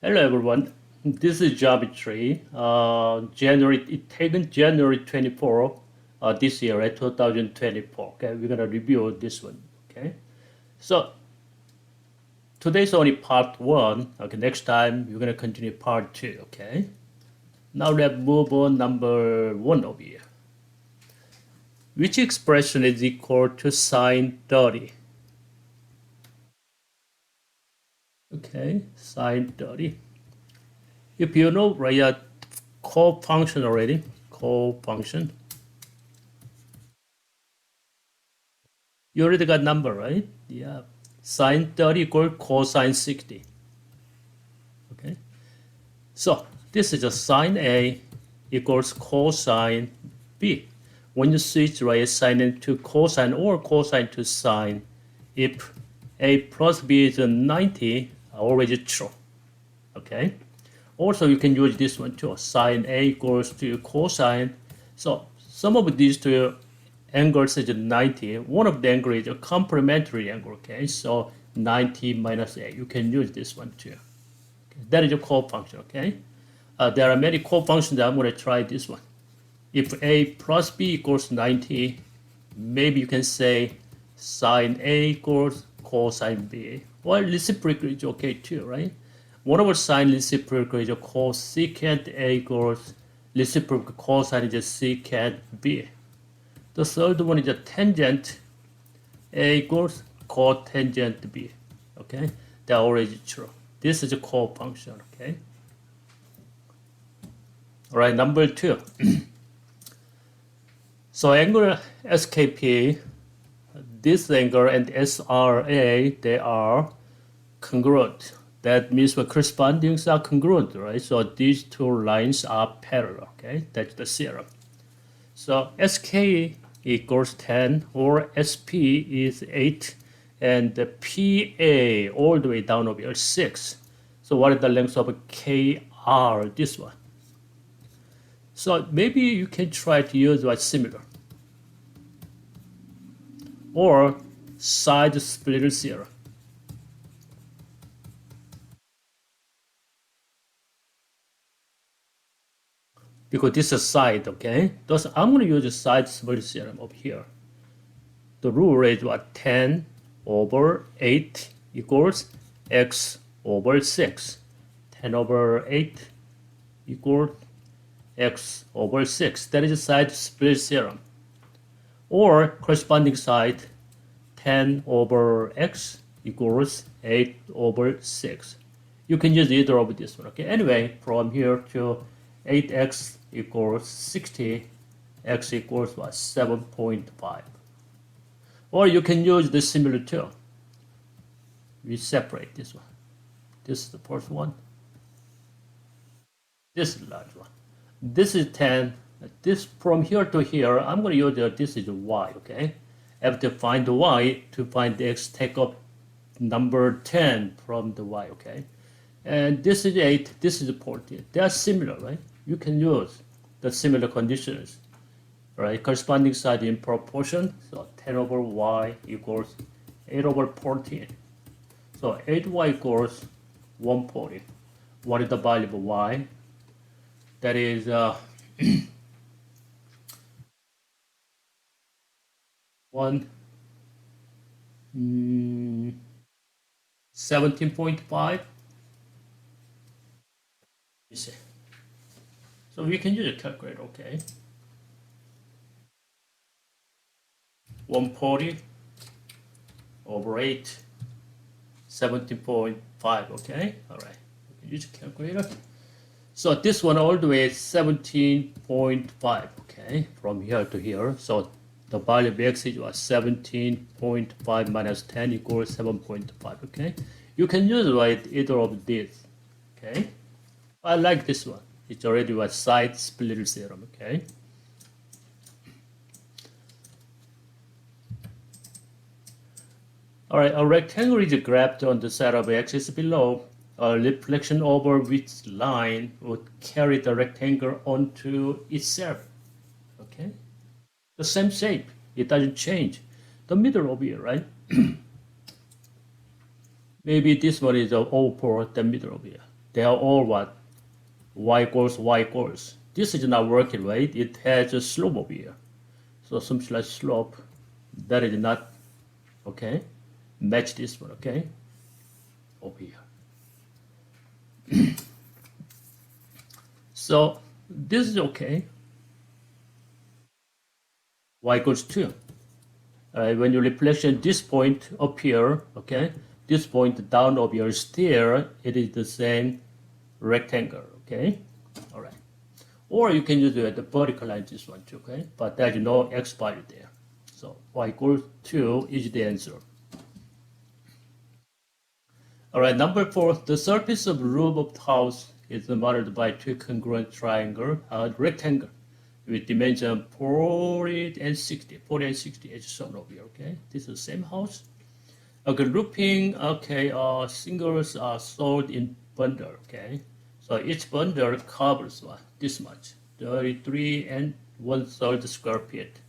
Hello everyone. This is geometry. It taken January 24 this year, right? 2024. Okay, we're gonna review this one. Okay, so today's only part one. Okay, next time we're gonna continue part two. Okay, now let's move on number one over here. Which expression is equal to sine 30? Okay, sine 30. If you know, right, co-function already, co-function. You already got number, right? Yeah. Sine 30 equal cosine 60. Okay. So this is a sine A equals cosine B. When you switch right sine into cosine or cosine to sine, if A plus B is 90, always true. Okay. Also, you can use this one too. Sine A equals to cosine. So some of these two angles is 90. One of the angles is a complementary angle. Okay, so 90 minus A. You can use this one too. Okay? That is a co-function. Okay, there are many co-functions. I'm going to try this one. If A plus B equals 90, maybe you can say sine A equals cosine B. Well, reciprocal is okay too, right? One over sine reciprocal is a cosecant A equals reciprocal cosine is a secant B. The third one is a tangent A equals cotangent B. Okay, that already true. This is a co-function. Okay. All right, number two. So angle SKP, this angle and SRA, they are congruent. That means the correspondings are congruent, right? So these two lines are parallel. Okay, that's the theorem. So SK equals 10 or SP is 8 and the PA all the way down over here 6. So what is the length of KR, this one? So maybe you can try to use what's similar. Or side splitter theorem. Because this is a side, okay? Thus I'm going to use a side splitter theorem over here. The rule is what? 10 over 8 equals x over 6. 10 over 8 equals x over 6. That is a side split theorem. Or corresponding side, 10 over x equals 8 over 6. You can use either of this one. Okay. Anyway, from here to 8x equals 60, x equals what? 7.5. Or you can use the similar too. We separate this one. This is the first one. This is the large one. This is 10. This from here to here, I'm going to use this is y, okay? I have to find the y to find the x, take up number 10 from the y, okay? And this is 8, this is 14. They are similar, right? You can use the similar conditions, right? Corresponding side in proportion. So 10 over y equals 8 over 14. So 8y equals 140. What is the value of y? That is 17.5. You see. So we can use a calculator, okay? 140 over 8, 17.5, okay? All right, we can use a calculator. So this one all the way is 17.5, okay? From here to here. So the value of x is 17.5 minus 10 equals 7.5, okay? You can use right either of these, okay? I like this one. It's already a side splitter theorem, okay? All right, a rectangle is graphed on the side of x-axis below. A reflection over which line would carry the rectangle onto itself, okay? The same shape, it doesn't change. The middle over here, right? Maybe this one is over the middle over here. they are all what? Y equals Y equals. This is not working, right? It has a slope over here. So something like slope, that is not, okay? Match this one, okay? Over here. So this is okay. Y equals 2. When you reflection this point up here, okay, this point down of your stair, it is the same rectangle, okay? All right. Or you can use the vertical line, this one too, okay? But there's no x value there. So y equals 2 is the answer. All right, number 4, the surface of roof of the house is modeled by two congruent triangle, rectangle with dimension 40 and 60. 40 and 60 is shown over here, okay? This is the same house. Okay, roofing, okay, singles are sold in bundle, okay? So each bundle covers what? This much, 33 and 1/3 square feet.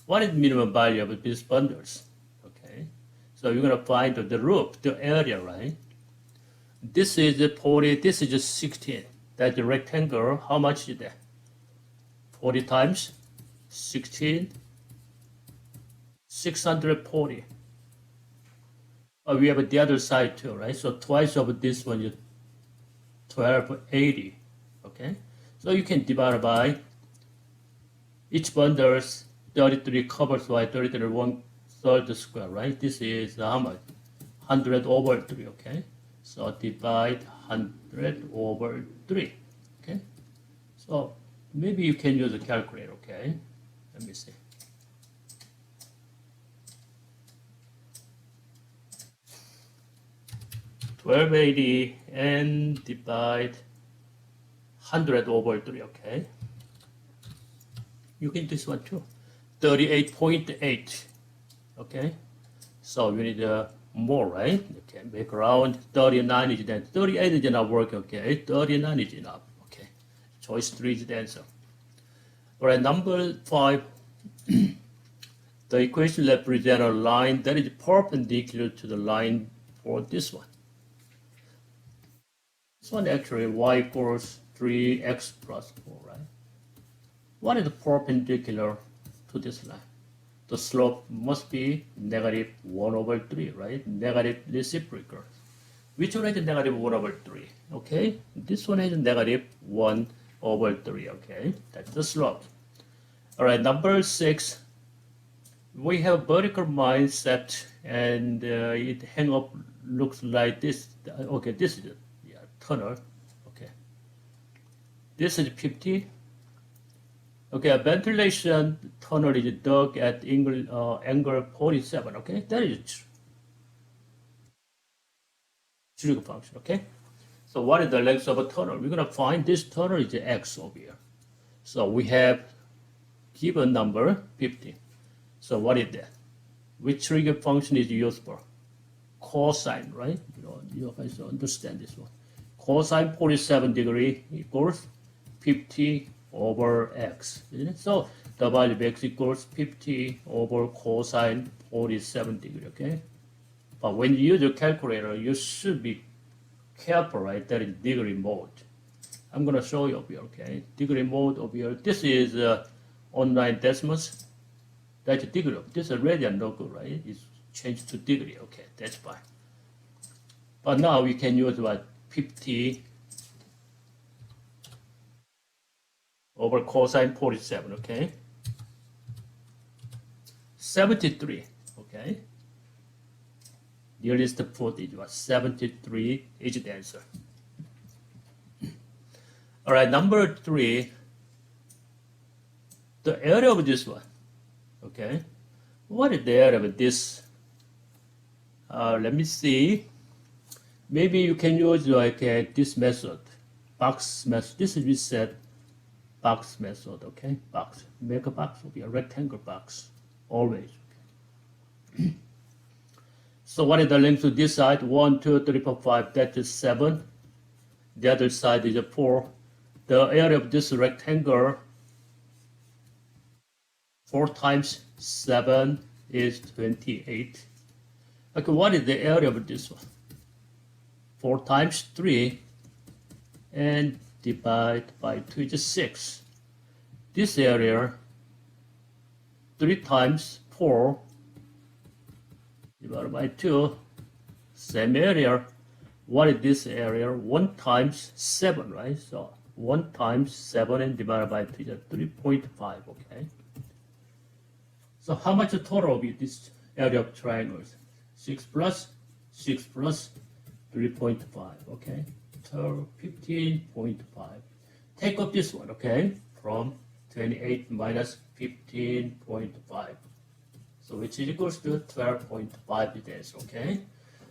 What is minimum value of these bundles? Okay, so you're gonna find the roof, the area, right? This is 40, this is 16. That's the rectangle. How much is that? 40 times 16, 640. We have the other side too, right? So twice of this one is 1280. Okay, so you can divide by each bundle's 33 covers by 33 1/3 square, right? This is how much? 100 over 3, okay? So divide 100 over 3, okay? So maybe you can use a calculator, okay? Let me see. $12.80 and divide 100 over 3, okay? You can do this one too. 38.8, okay? So you need more, right? Okay, make around 39 is the answer. 38 is not working, okay? 39 is enough, okay? Choice 3 is the answer. All right, number 5. The equation represents a line that is perpendicular to the line for this one. This one actually y equals 3x plus 4, right? What is perpendicular to this line? The slope must be negative 1 over 3, right? Negative reciprocal. Which one is negative 1 over 3? Okay, this one is negative 1 over 3, okay? That's the slope. All right, number 6. We have vertical mindset and it hang up looks like this. Okay, this is tunnel. Okay, this is 50. Okay, a ventilation tunnel is dug at angle 47. Okay, that is true function. Okay, so what is the length of a tunnel? We're gonna find this tunnel is x over here. So we have given number 50. So what is that? Which trigger function is used for? Cosine, right? You guys understand this one. Cosine 47 degree equals 50 over x, isn't it? So the value of x equals 50 over cosine 47 degree, okay? But when you use your calculator, you should be careful, right? That is degree mode. I'm gonna show you over here, okay? Degree mode over here. This is online decimals. That's a degree. This is radian, no good, right? It's changed to degree, okay? That's fine. But now we can use what? 50 over cosine 47, okay? 73, okay? Nearest put is what? 73 is the answer. All right, number 3, the area of this one, okay? What is the area of this? Let me see. Maybe you can use like this method, box method. This is reset box method, okay? Box, make a box will be a rectangle box, always. Okay. So what is the length to this side? 1, 2, 3, 4, 5, that is 7. The other side is a 4. The area of this rectangle, 4 times 7 is 28. Okay, what is the area of this one? 4 times 3 and divide by 2 is 6. This area, 3 times 4 divided by 2, same area. What is this area? 1 times 7, right? So 1 times 7 and divided by 2 is 3.5, okay? So how much total will be this area of triangles? 6 plus 3.5, okay? 15.5. Take up this one, okay? From 28 minus 15.5. So which is equals to 12.5 days, okay?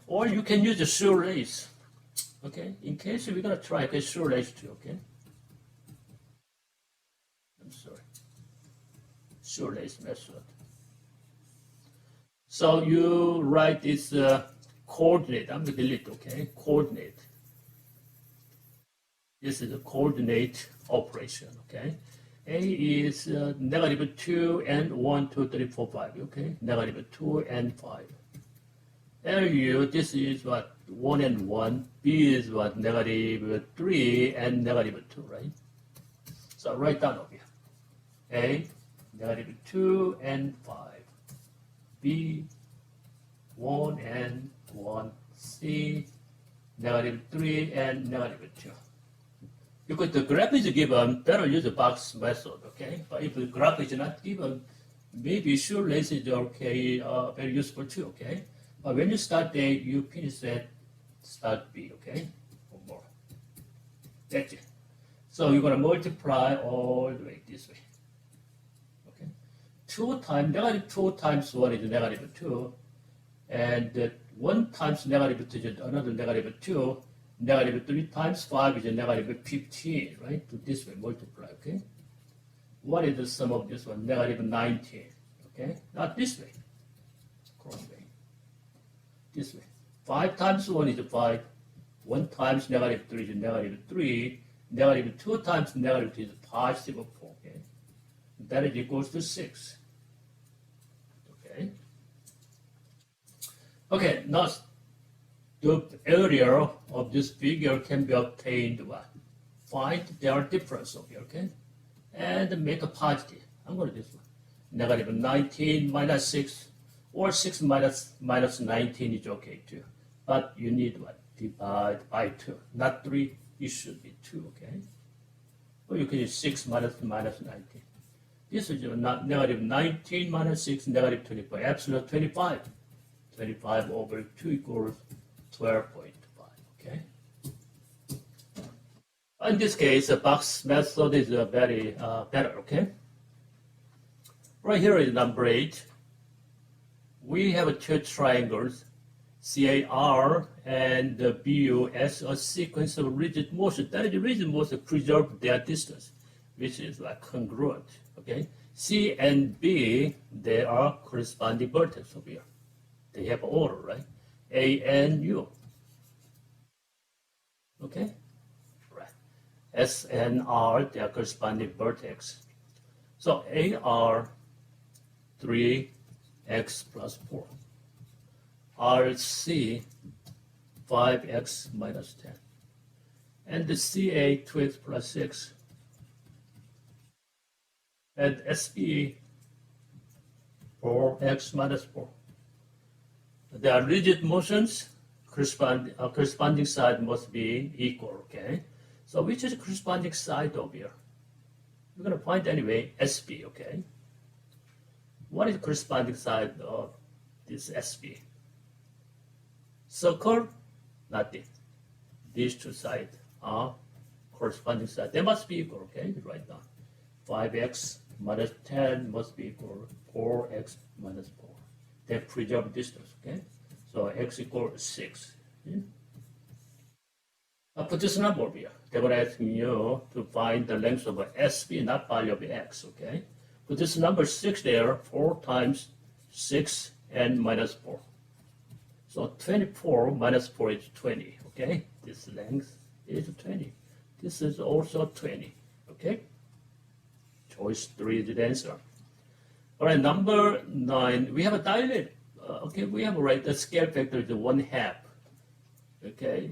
Or you can use a shoelace, okay? In case we're gonna try a shoelace too, okay? I'm sorry. Shoelace method. So you write this coordinate. I'm gonna delete, okay? Coordinate. This is a coordinate operation, okay? A is negative 2 and 1, 2, 3, 4, 5, okay? Negative 2 and 5. LU, this is what? 1 and 1. B is what? Negative 3 and negative 2, right? So write down over here. A, negative 2 and 5. B, 1 and 1. C, negative 3 and negative 2. Because the graph is given, better use the box method, okay? But if the graph is not given, maybe shoelace is okay, very useful too, okay? But when you start A, you finish at start B, okay? Or more. That's it. So you're gonna multiply all the way this way, okay? 2 times, negative 2 times 1 is negative 2, and 1 times negative 2 is another negative 2, negative 3 times 5 is a negative 15, right? To this way, multiply, okay? What is the sum of this one? Negative 19, okay? Not this way, cross way. This way. 5 times 1 is 5. 1 times negative 3 is negative 3. Negative 2 times negative 2 is positive 4, okay? That is equals to 6, okay? Okay, now the area of this figure can be obtained what? Find their difference over here, okay? And make a positive. I'm going to do this one. Negative 19 minus 6, or 6 minus 19 is okay too. But you need what? Divide by 2. Not 3, it should be 2, okay? Or you can use 6 minus 19. This is not negative 19 minus 6, negative 25. Absolute 25. 25 over 2 equals 12.5, okay? In this case, the box method is very better, okay? Right here is number 8. We have two triangles, CAR and BU, as a sequence of rigid motion. That is rigid motion preserve their distance, which is like congruent, okay? C and B, they are corresponding vertex over here. They have order, right? A and U. Okay? Right. S and R, they are corresponding vertex. So AR 3x plus 4. RC 5x minus 10. And the CA 2x plus 6. And SB 4x minus 4. There are rigid motions, corresponding side must be equal, okay? So which is the corresponding side over here? We're going to find anyway SB, okay? What is the corresponding side of this SB? Circle? Nothing. These two sides are corresponding sides. They must be equal, okay? Write down. 5x minus 10 must be equal 4x minus 4. They preserve distance, okay? So x equals 6. Okay? I'll put this number over here. They were asking you to find the length of SB, not value of x, okay? Put this number 6 there, 4 times 6 and minus 4. So 24 minus 4 is 20, okay? This length is 20. This is also 20, okay? Choice 3 is the answer. All right, number 9, we have a dilated. Okay, we have the scale factor is 1/2. Okay,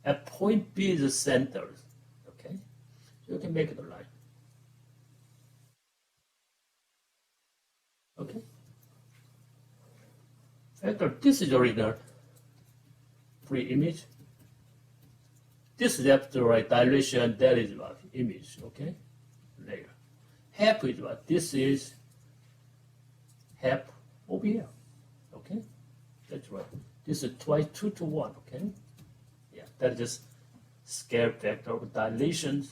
at point B is the center. So you can make the line. Okay. Factor, this is original pre-image. This is left to right dilation, that is what? Image, okay? Later. Half is what? This is half over here, okay? That's right. This is twice 2 to 1, okay? Yeah, that's just scale factor of dilation.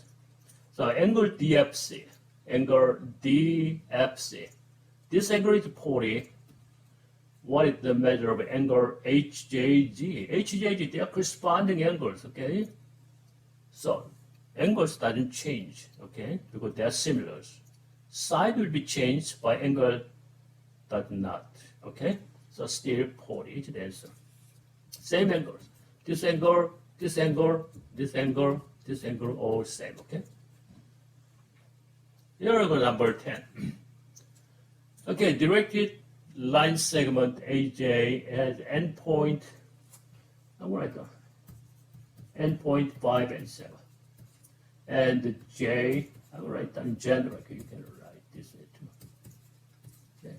So angle DFC, angle DFC. This angle is 40. What is the measure of angle HJG? HJG, they are corresponding angles, okay? So angles doesn't change, okay? Because they are similar. Side will be changed by angle does not, okay? So still 40 is the answer. Same angles. This angle, this angle, this angle, this angle, all same, okay? Here we go, number 10. Okay, directed line segment AJ has endpoint, I'm going to write down, endpoint 5 and 7. And J, I will write down in general, okay, you can write this way too. Okay.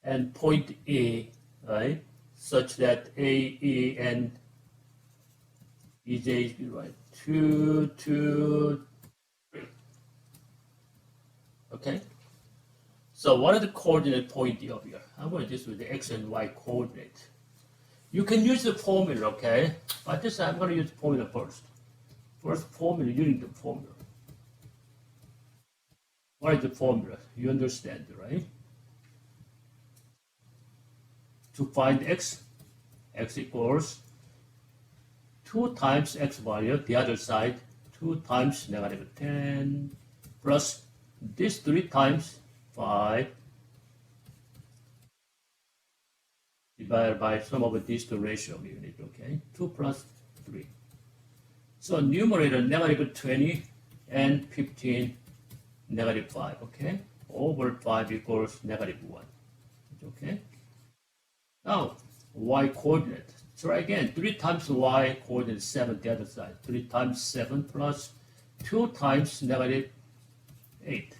And point E, right, such that AE and EJ is right, 2, 2, 3. Okay? So what are the coordinate point of here? I'm going to do this with the X and Y coordinate. You can use the formula, okay? But this time I'm going to use the formula first. First formula, using the formula. What is the formula? You understand, right? To find X, X equals 2 times X value, the other side, 2 times negative 10, plus this 3 times 5, divided by sum of these two ratio unit, okay? 2 plus 3. So numerator negative 20 and 15, negative 5, okay? Over 5 equals negative 1, okay? Now, y coordinate. Try again. 3 times y coordinate 7 the other side. 3 times 7 plus 2 times negative 8.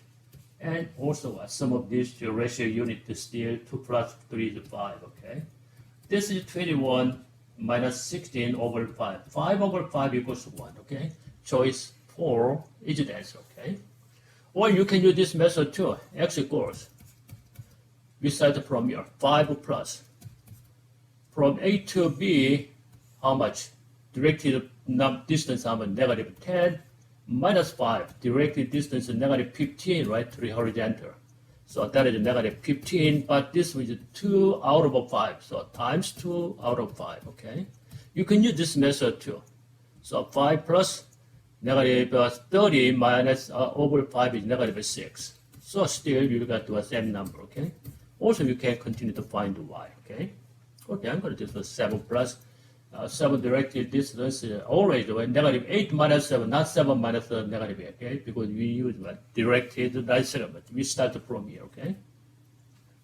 And also some of these ratio unit is still 2 plus 3 is 5, okay? This is 21 minus 16 over 5. 5 over 5 equals 1, okay? Choice 4 is the answer, okay? Or you can use this method too. X equals, we start from here, 5 plus. From A to B, how much? Directed distance, how much? Negative 10 minus 5. Directed distance is negative 15, right? 3 horizontal. So that is negative 15, but this is 2 out of 5. So times 2 out of 5, okay? You can use this method too. So 5 plus negative 30 minus over 5 is negative 6. So still you got the same number, okay? Also you can continue to find y, okay? Okay, I'm going to do this 7 plus 7 directed distance always negative 8 minus 7, not 7 minus negative 8, okay? Because we use what? Directed line segment. We start from here, okay?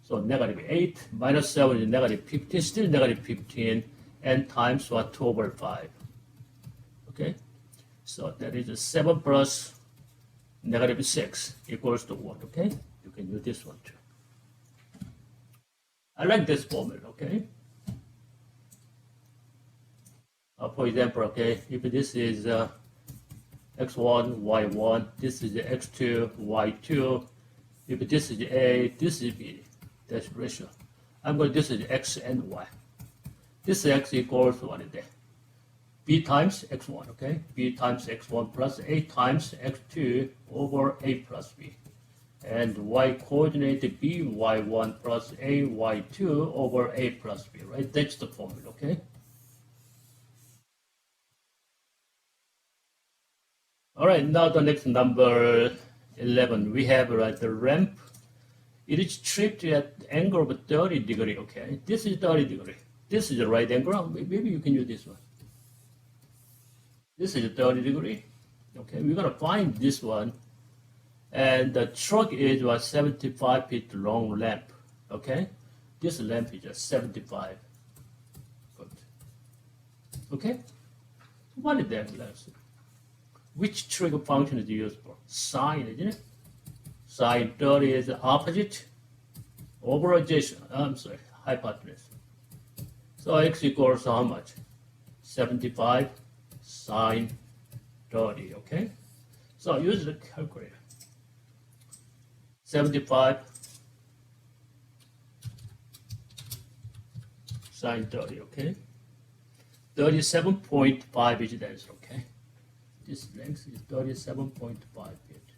So negative 8 minus 7 is negative 15, still negative 15, and times what? 2 over 5, okay? So that is 7 plus negative 6 equals to 1, okay? You can use this one too. I like this formula, okay? For example, okay, if this is x1, y1, this is x2, y2. If this is A, this is B. That's ratio. I'm going to, this is x and y. This x equals what is that? B times x1, okay? B times x1 plus A times x2 over A plus B. And y coordinate B, y1 plus A, y2 over A plus B, right? That's the formula, okay? All right, now the next number 11, we have the ramp. It is tripped at angle of 30 degree, okay? This is 30 degree. This is the right angle. Maybe you can use this one. This is 30 degree, okay? We're gonna find this one. And the truck is 75 feet long lamp, okay? This lamp is just 75 foot, okay? What is that lamp? Which trig function is used for? Sine, isn't it? Sine 30 is the opposite over adjacent. I'm sorry, hypotenuse. So x equals how much? 75 sine 30, okay? So use the calculator. 75 sine 30, okay? 37.5 is the answer, okay? This length is 37.5 feet.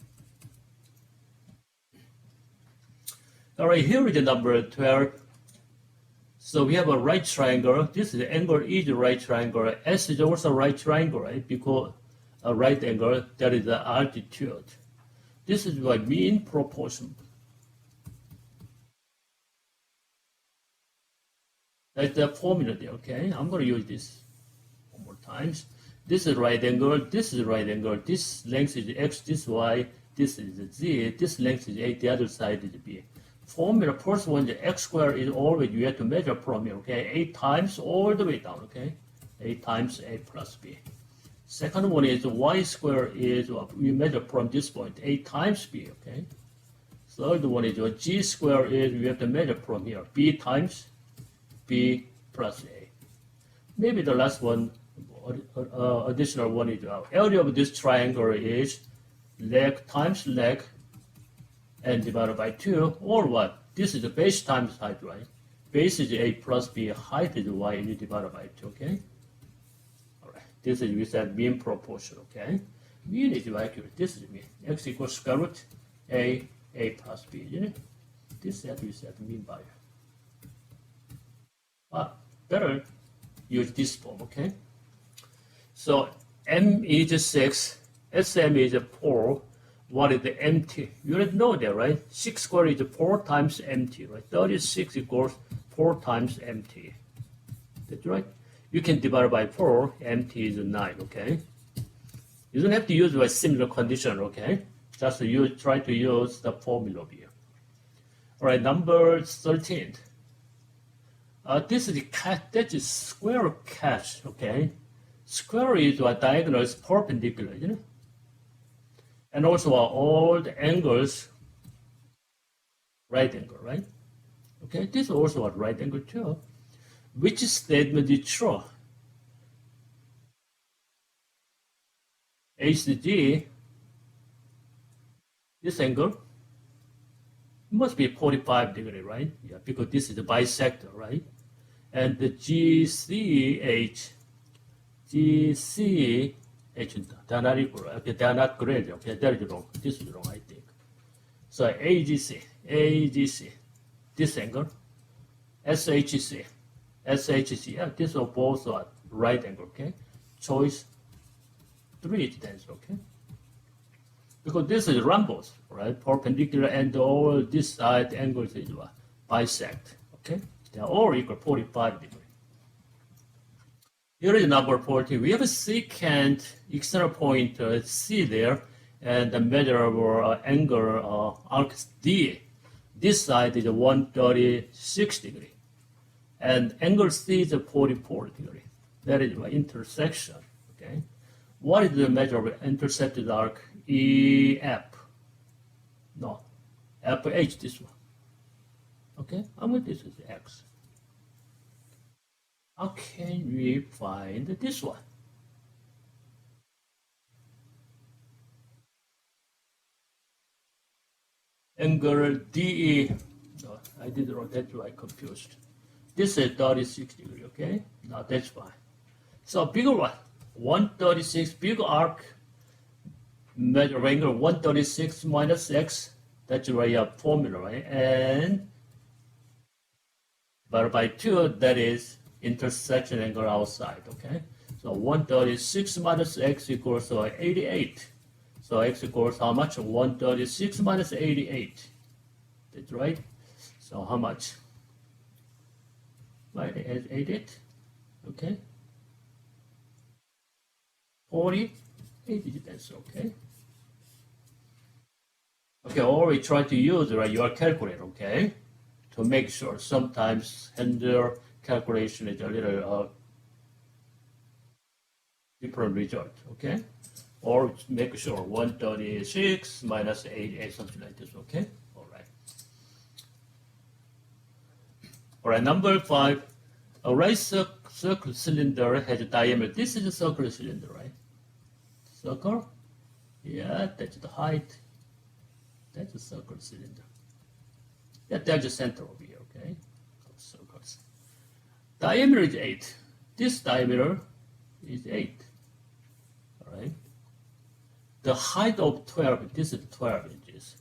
All right, here is the number 12. So we have a right triangle. This is the angle is a right triangle. S is also a right triangle, right? Because a right angle, that is the altitude. This is my mean proportion. That's the formula there, okay? I'm going to use this one more times. This is right angle, this is right angle, this length is x, this y, this is z, this length is a, the other side is b. Formula, first one, the x squared is always, you have to measure from here, okay? 8 times all the way down, okay? 8 times a plus b. Second one is y squared is, we measure from this point, 8 times b, okay? Third one is g squared is, we have to measure from here, b times b plus a. Maybe the last one, additional one is area of this triangle is leg times leg and divided by 2, or what? This is the base times height, right? Base is a plus b, height is y, and you divide by 2, okay? All right, this is, we said mean proportion, okay? Mean is accurate, this is mean. X equals square root a plus b, isn't it? This set we said mean value. But better use this form, okay? So m is 6, Sm is 4. What is the mt? You already know that, right? 6 squared is 4 times mt, right? 36 equals 4 times mt. That's right. You can divide by 4, mt is 9, okay? You don't have to use a similar condition, okay? Just try to use the formula here. All right, number 13. This is the cat, that is square catch, okay? Square is what diagonal is perpendicular, you know? And also all the angles, right angle, right? Okay, this is also a right angle too. Which statement is true? HG, this angle must be 45 degrees, right? Yeah, because this is a bisector, right? And the GCH, they're not equal, okay, they're not great, okay, that is wrong, this is wrong, I think. So AGC, this angle, SHC, yeah, this are both are right angle, okay? Choice 3 is the answer, okay? Because this is rhombus, right? Perpendicular and all this side angles is what? Bisect, okay? They're all equal 45 degrees. Here is number 40. We have a secant external point C there, and the measurable angle arc D. This side is 136 degree, and angle C is 44 degree. That is my intersection. Okay, what is the measurable intersected arc EF? No, FH. This one. Okay, I'm going to this is X. How can we find this one? Angle DE, no, I did it wrong, that's why I confused. This is 36 degree, okay? Now that's fine. So bigger one, 136, big arc, measure angle 136 minus X, that's why you have formula, right? And divided by 2, that is intersection angle outside, okay? So 136 minus X equals 88. So X equals how much? 136 minus 88. That's right. So how much? Right, 88, okay? 48, that's okay. Okay, or we try to use your calculator, okay? To make sure sometimes handle calculation is a little different result, okay? or make sure 136 minus 88, something like this, okay? All right. All right, number 5, a right circle cylinder has a diameter. This is a circular cylinder, right? Circle? Yeah, that's the height. That's a circular cylinder. Yeah, that's the center over here, okay? Circles. Diameter is 8. This diameter is 8. All right. The height of 12, this is 12 inches.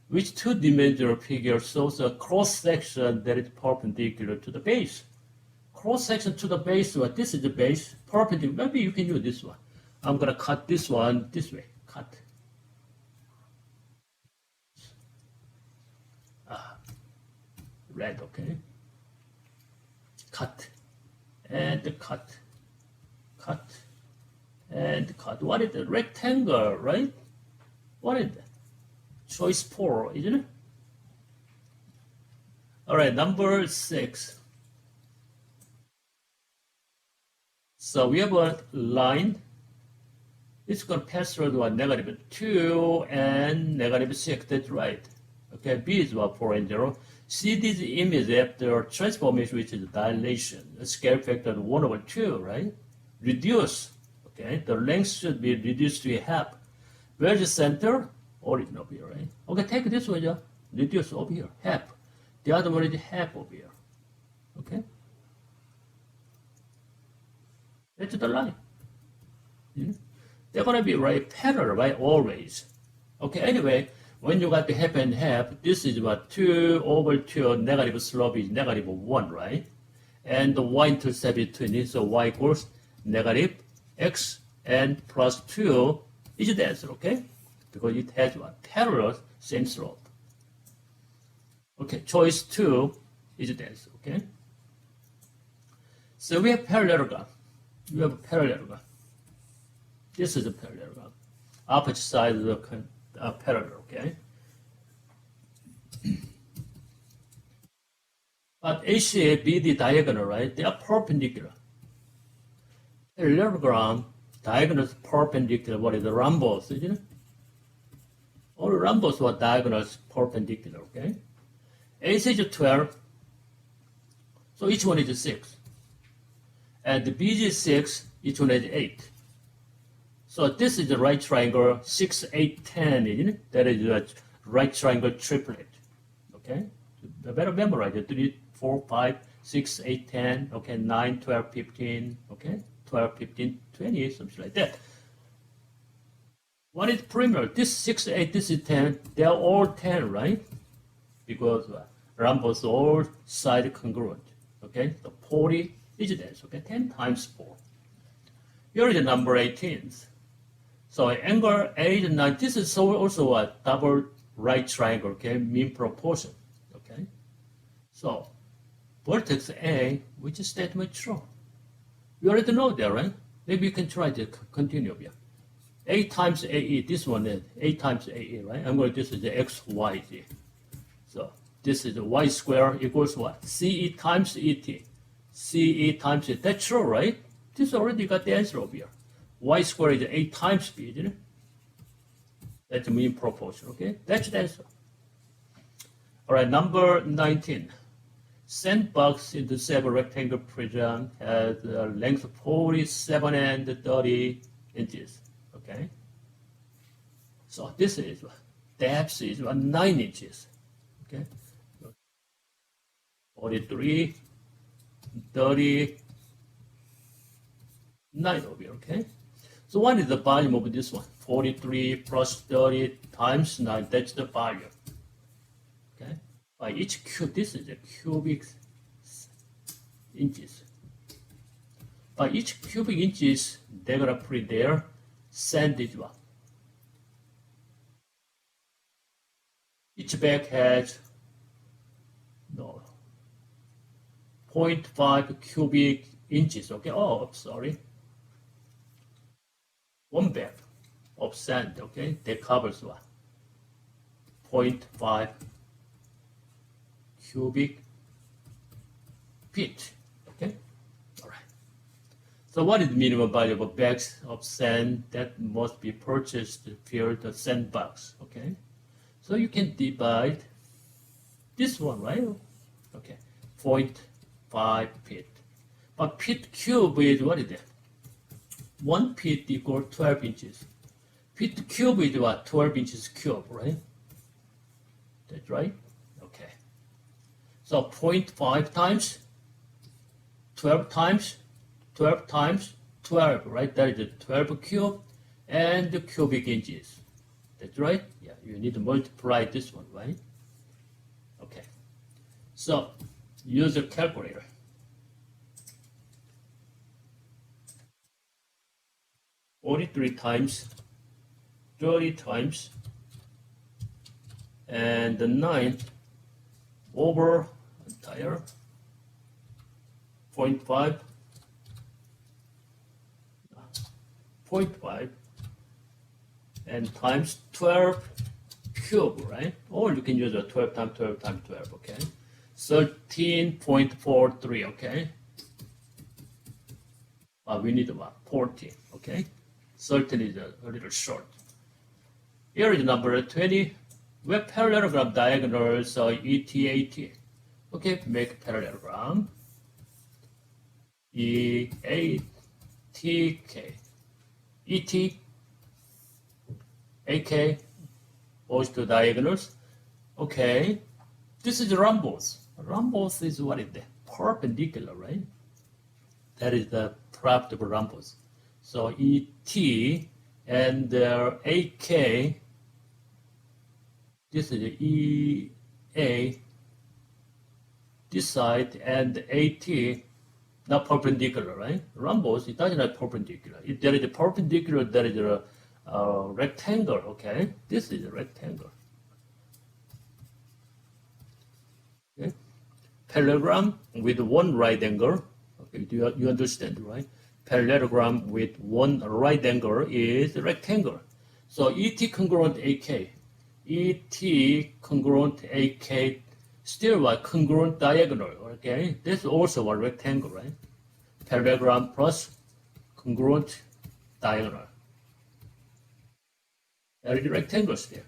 Which two-dimensional figure shows a cross-section that is perpendicular to the base? Cross-section to the base, well, this is the base, perpendicular. Maybe you can use this one. I'm going to cut this one this way. Cut. Red, okay? Cut. And cut. Cut. And cut. What is the rectangle, right? What is that? Choice 4, isn't it? All right, number 6. So we have a line. It's going to pass through to a -2 and -6. That's right. Okay, B is what 4 and 0. See this image after transformation, which is dilation. A scale factor of 1/2, right? Reduce. Okay, the length should be reduced to a half. Where's the center? Origin over here, right? Okay, take this one, yeah. Reduce over here, half. The other one is half over here. Okay? That's the line. Yeah. They're gonna be right parallel, right? Always. Okay, anyway, when you got the half and half, this is what 2/2, negative slope is -1, right? And the y-intercept between it, so y equals negative x and plus 2 is the answer, okay? Because it has what? Parallel, same slope. Okay, choice 2 is the answer, okay? So we have parallelogram. We have a parallelogram. This is a parallelogram. Opposite sides are parallel, okay? But ACA, BD diagonal, right? They are perpendicular. Parallelogram, diagonals perpendicular. What is the rhombus, isn't it? All rhombus were diagonals perpendicular, okay? AC is 12, so each one is 6. And the BG is 6, each one is 8. So this is the right triangle, 6, 8, 10, isn't it? That is a right triangle triplet, okay? You better memorize it, 3, 4, 5, 6, 8, 10, okay, 9, 12, 15, okay? 12, 15, 20, something like that. What is perimeter? This 6, 8, this is 10. They are all 10, right? Because rhombus all side congruent. Okay, so 40 is this. Okay, 10 times 4. Here is the number 18. So angle 8 and 9. This is also a double right triangle. Okay, mean proportion. Okay, so vertex A, which statement true? You already know that, right? Maybe you can try to continue here. 8 times AE, this one is 8 times AE, right? I'm going to, this is the XYZ. So this is the Y square equals what? CE times ET. CE times it. That's true, right? This already got the answer over here. Y square is 8 times B, isn't it? That's the mean proportion, okay? That's the answer. All right, number 19. Sandbox into 7 rectangle prism has a length of 47 and 30 inches. Okay, so this is depth is 9 inches. Okay, 43, 30, 9 over here. Okay, so what is the volume of this one? 43 plus 30 times 9. That's the volume. Okay, by each cube, this is the cubic inches. By each cubic inches, they're gonna put there. Sand is what? Each bag has 0.5 cubic inches. Okay. Oh, sorry. One bag of sand. Okay, that covers what? 0.5 cubic feet. Okay. All right. So what is the minimum value of a bag of sand that must be purchased to fill the sandbox? Okay. So you can divide this one, right? Okay. 0.5 feet. But feet cube is what is it? 1 feet equals 12 inches. Feet cube is what? 12 inches cube, right? That's right? Okay. So 0.5 times 12 times 12 times 12, right? That is 12 cube and the cubic inches. That's right? Yeah, you need to multiply this one, right? Okay. So use a calculator. Forty-three times 30 times and the 9 over entire 0.5 0.5 and times 12 cube, right? Or you can use a 12 times 12 times 12, okay? 13.43, okay? We need about 14, okay? 13 is a little short. Here is number 20. Where parallelogram diagonals are ET. Okay, make parallelogram. EATK. ET, AK, those two diagonals. Okay, this is rhombus. Rhombus is what is that? Perpendicular, right? That is the property of rhombus. So ET and AK, this is EA, this side, and AT, not perpendicular, right? Rhombus, it doesn't have perpendicular. If there is a perpendicular, there is a rectangle, okay? This is a rectangle. Okay? Parallelogram with one right angle. Okay, you understand, right? Parallelogram with one right angle is a rectangle. So ET congruent AK. ET congruent AK, still what? Congruent diagonal, okay? This is also a rectangle, right? Parallelogram plus congruent diagonal. There is rectangles there,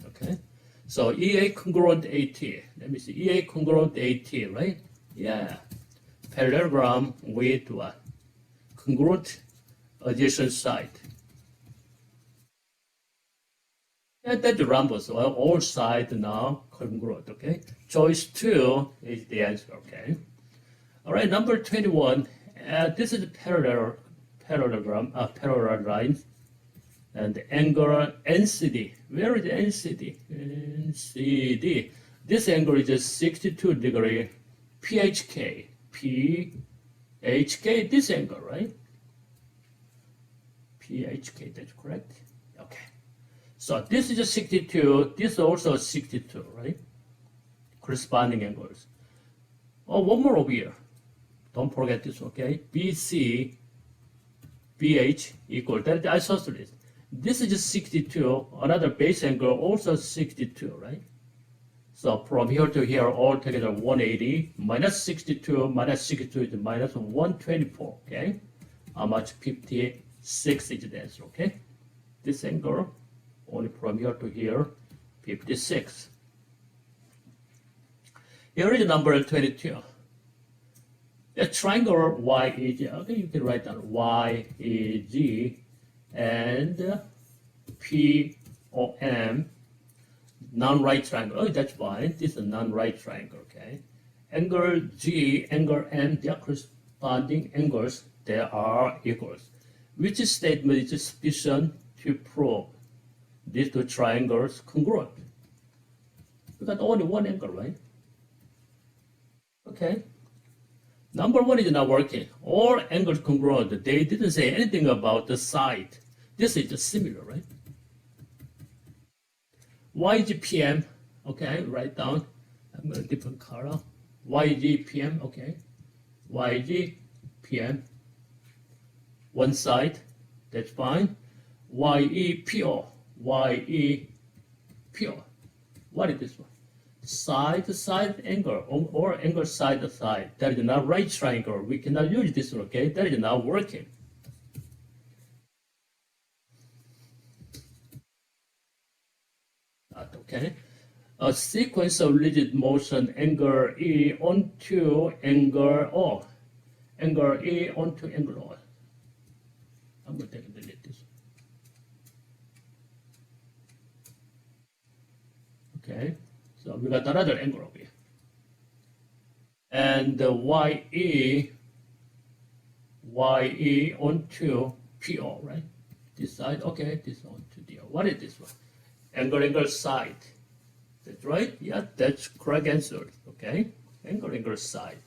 okay? So EA congruent AT. Let me see, EA congruent AT, right? Yeah. Parallelogram with what? Congruent adjacent side. And that's the rhombus. Well, all sides now congruent, okay? Choice 2 is the answer, okay? All right, number 21. This is a parallelogram, parallel line. And the angle NCD. Where is NCD? NCD. This angle is just 62 degree. PHK. PHK, this angle, right? PHK, that's correct? Okay. So this is a 62, this is also 62, right? Corresponding angles. Oh, one more over here. Don't forget this, okay? BC, BH equal, that is isosceles. This is just 62, another base angle also 62, right? So from here to here, altogether 180, minus 62 is minus 124, okay? How much? 56 is the answer, okay? This angle, only from here to here, 56. Here is number 22. A triangle YEG, okay, you can write down YEG and POM, non-right triangle. Oh, that's fine. This is a non-right triangle, okay? Angle G, angle M, they are corresponding angles. They are equals. Which statement is sufficient to prove these two triangles congruent? We got only one angle, right? Okay. Number 1 is not working. All angles congruent. They didn't say anything about the side. This is just similar, right? YGPM, okay, write down. I'm going to different color. YGPM, okay. YGPM. One side, that's fine. YEPO. YEPO. What is this one? side angle or angle side side. That is not right triangle. We cannot use this one, okay? That is not working. Okay. A sequence of rigid motion angle E onto angle O. Angle E onto angle O. I'm going to delete this. Okay. So we got another angle over here. And YE onto PO, right? This side, okay, this onto DO. What is this one? Angle side. That's right? Yeah, that's correct answer. Okay, angle side.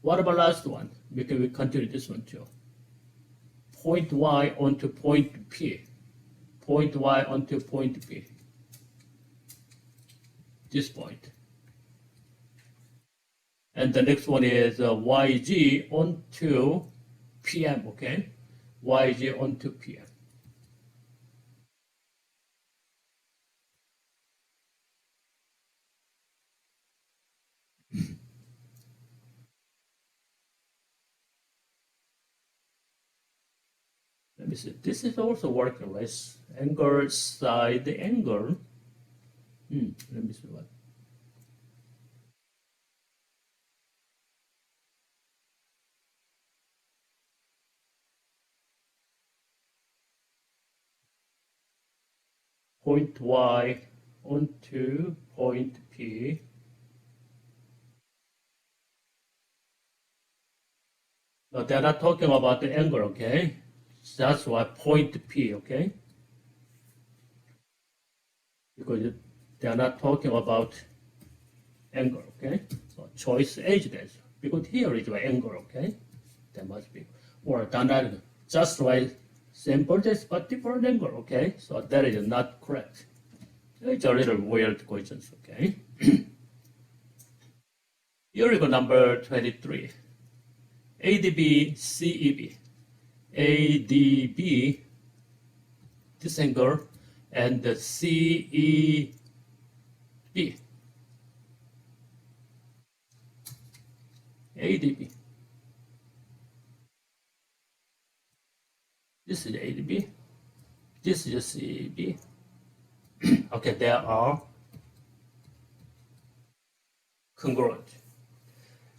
What about last one? We continue this one too. Point Y onto point P. Point Y onto point P. This point. And the next one is YG onto PM, okay? YG onto PM. Let me see. This is also working, right? Angle side angle. Let me see what. Point Y onto point P. No, they're not talking about the angle, okay? That's why point P, okay? Because they're not talking about angle, okay? So choice edge dash, because here is the angle, okay? That must be, or they're not just right, same voltage but different angle, okay? So that is not correct. It's a little weird questions, okay? Here we go, number 23. ADB, CEB. ADB, this angle, and the CEB. ADB. This is ADB. This is CEB. Okay, they are congruent.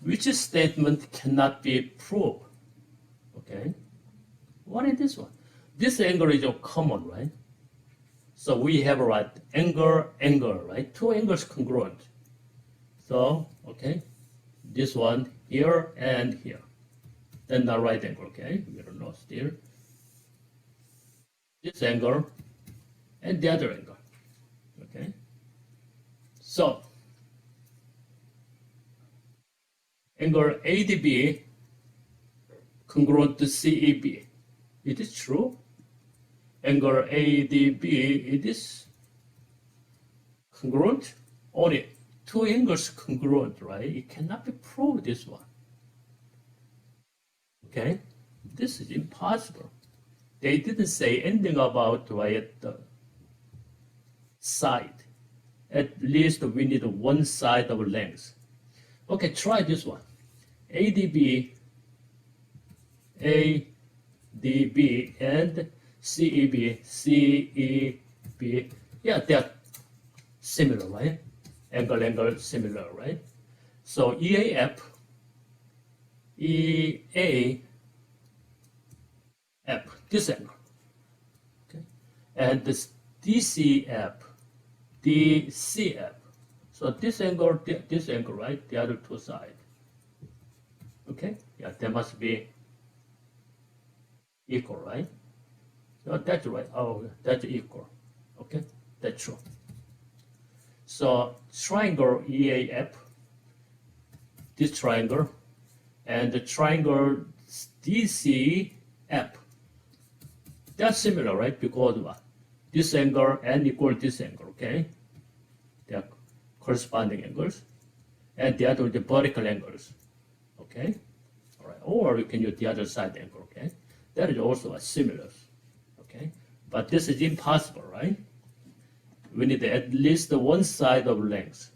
Which statement cannot be proved? Okay. What is this one? This angle is common, right? So we have a right angle, right? Two angles congruent. So, okay, this one here and here. Then the right angle, okay? We don't know still. This angle and the other angle, okay? So, angle ADB congruent to CEB. It is true. Angle ADB, it is congruent. Only two angles congruent, right? It cannot be proved, this one. Okay? This is impossible. They didn't say anything about right, the side. At least we need one side of length. Okay, try this one. ADB, ADB, and CEB. Yeah, they're similar, right? Angle, similar, right? So EAF, this angle, okay? And this DCF. So this angle, right? The other two sides. Okay? Yeah, they must be equal, right? So that's right. Oh, that's equal. Okay? That's true. So triangle EAF, this triangle, and the triangle DCF, they're similar, right? Because what? This angle and equal this angle, okay? They are corresponding angles. And the other, the vertical angles, okay? All right, or you can use the other side angle, okay? That is also a similar, okay? But this is impossible, right? We need at least one side of length.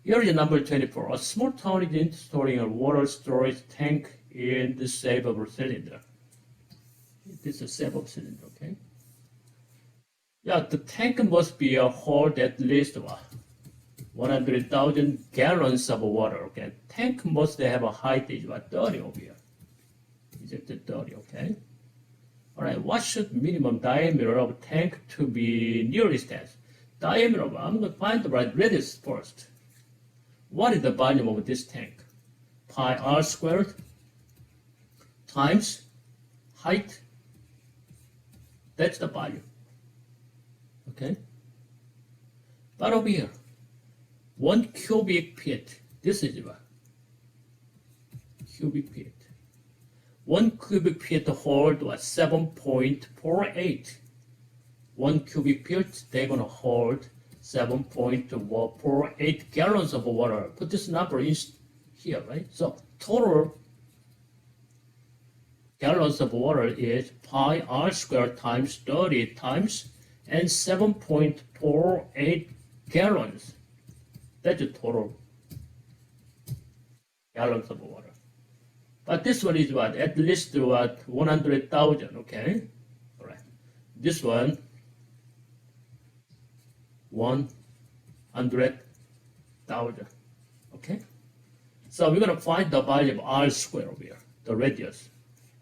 Here is number 24. A small town is installing a water storage tank in the savable cylinder. This is a savable cylinder, okay? Yeah, the tank must be hold at least 100,000 gallons of water, okay? Tank must have a height is 30 over here. Is it 30, okay? All right, what should minimum diameter of tank to be nearest as? Diameter, I'm going to find the right radius first. What is the volume of this tank? Pi r squared times height. That's the volume. Okay? But over here, 1 cubic feet. This is what? Cubic feet. 1 cubic feet hold was 7.48. 1 cubic feet, they're going to hold 7.48 gallons of water. Put this number in here, right? So total gallons of water is pi r squared times 30 times and 7.48 gallons. That's the total gallons of water. But this one is what? At least what? 100,000, okay? All right. This one, 100,000, okay? So we're gonna find the value of r squared over here, the radius.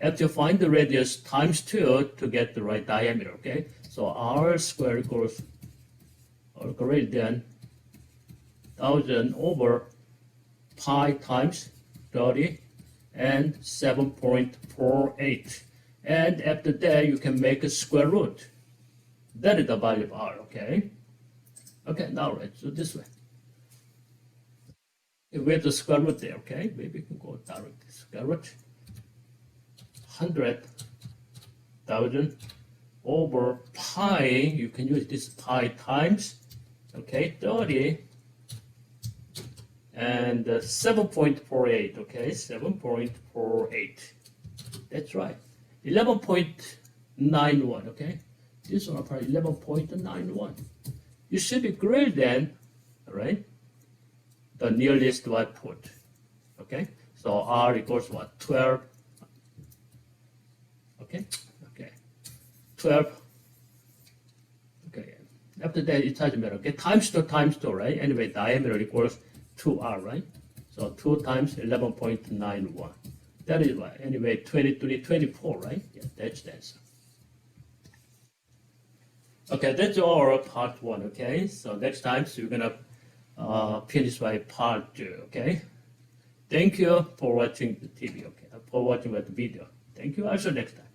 After you find the radius times 2 to get the right diameter, okay? So r squared equals or greater than 1,000 over pi times 30 and 7.48. And after that, you can make a square root. That is the value of r, okay? Okay, now let's do this way. We have the square root there, okay? Maybe we can go directly. Square root 100,000 over pi. You can use this pi times, okay, 30 and 7.48, okay, 7.48. That's right. 11.91, okay? This one probably 11.91. You should be greater than, all right, the nearest output, okay? So R equals what? 12, okay? Okay, 12, okay. After that, it doesn't matter, okay? Times 2, right? Anyway, diameter equals 2R, right? So 2 times 11.91. That is what? Anyway, 23, 24, right? Yeah, that's the answer. Okay, that's all part 1, okay? So next time, so we're gonna finish by part 2, okay? Thank you for watching the TV, okay? For watching the video. Thank you, I'll see you next time.